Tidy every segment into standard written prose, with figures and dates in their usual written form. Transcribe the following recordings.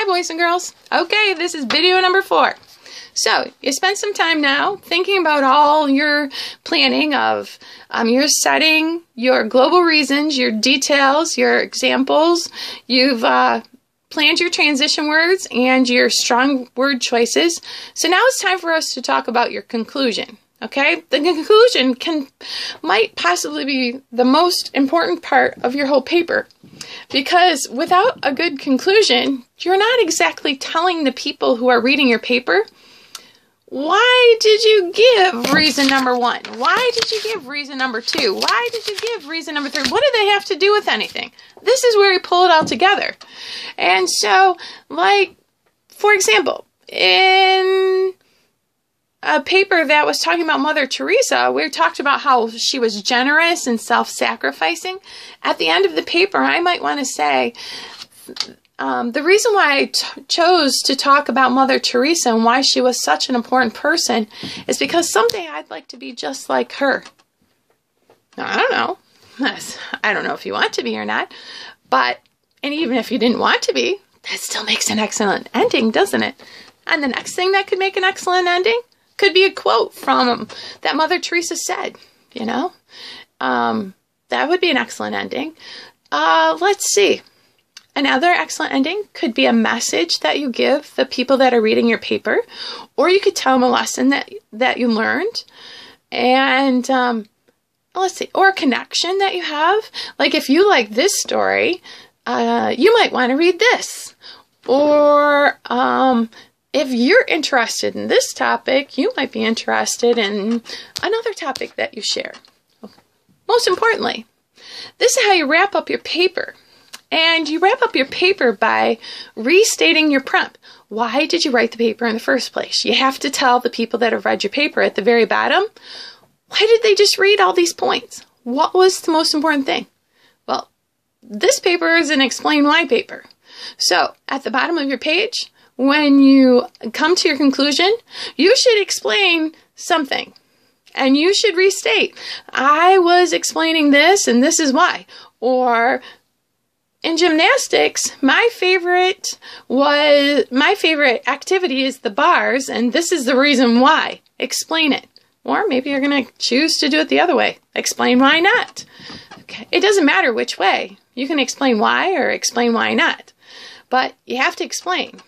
boys and girls. Okay, this is video number 4. So, you spent some time now thinking about all your planning of your setting, your global reasons, your details, your examples. You've planned your transition words and your strong word choices. So now it's time for us to talk about your conclusion. Okay? The conclusion might possibly be the most important part of your whole paper. Because without a good conclusion, you're not exactly telling the people who are reading your paper, why did you give reason number 1? Why did you give reason number 2? Why did you give reason number 3? What do they have to do with anything? This is where you pull it all together. And so, like, for example, in a paper that was talking about Mother Teresa, we talked about how she was generous and self-sacrificing. At the end of the paper, I might want to say, the reason why I chose to talk about Mother Teresa and why she was such an important person is because someday I'd like to be just like her. Now, I don't know. I don't know if you want to be or not, but, and even if you didn't want to be, that still makes an excellent ending, doesn't it? And the next thing that could make an excellent ending could be a quote from that Mother Teresa said, you know? That would be an excellent ending. Let's see. Another excellent ending could be a message that you give the people that are reading your paper, or you could tell them a lesson that you learned, and let's see, or a connection that you have. Like if you like this story, you might want to read this, or if you're interested in this topic, you might be interested in another topic that you share. Most importantly, this is how you wrap up your paper. And you wrap up your paper by restating your prompt. Why did you write the paper in the first place? You have to tell the people that have read your paper at the very bottom, why did they just read all these points? What was the most important thing? Well, this paper is an explain why paper. So, at the bottom of your page, when you come to your conclusion, you should explain something. And you should restate, I was explaining this and this is why. Or, in gymnastics, my favorite activity is the bars, and this is the reason why. Explain it. Or maybe you're going to choose to do it the other way. Explain why not. Okay. It doesn't matter which way. You can explain why or explain why not. But you have to explain.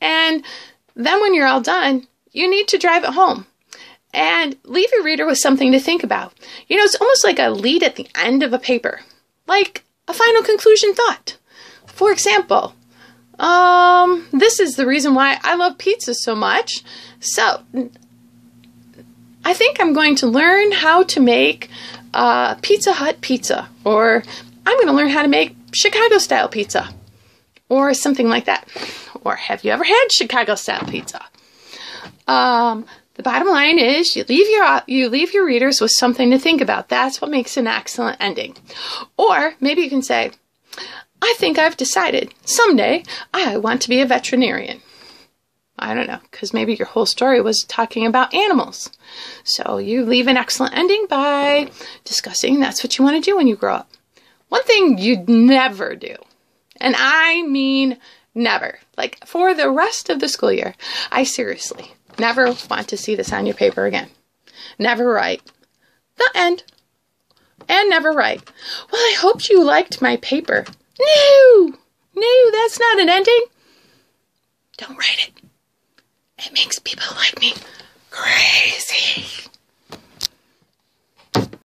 And then when you're all done, you need to drive it home. And leave your reader with something to think about. You know, it's almost like a lead at the end of a paper. Like a final conclusion thought. For example, this is the reason why I love pizza so much. So, I think I'm going to learn how to make Pizza Hut pizza. Or I'm going to learn how to make Chicago-style pizza. Or something like that. Or have you ever had Chicago-style pizza? The bottom line is you leave your readers with something to think about. That's what makes an excellent ending. Or maybe you can say, I think I've decided someday I want to be a veterinarian. I don't know, because maybe your whole story was talking about animals. So you leave an excellent ending by discussing that's what you want to do when you grow up. One thing you'd never do, and I mean never, like for the rest of the school year, I seriously never want to see this on your paper again. Never write the end. And never write, well, I hope you liked my paper. No, that's not an ending. Don't write it.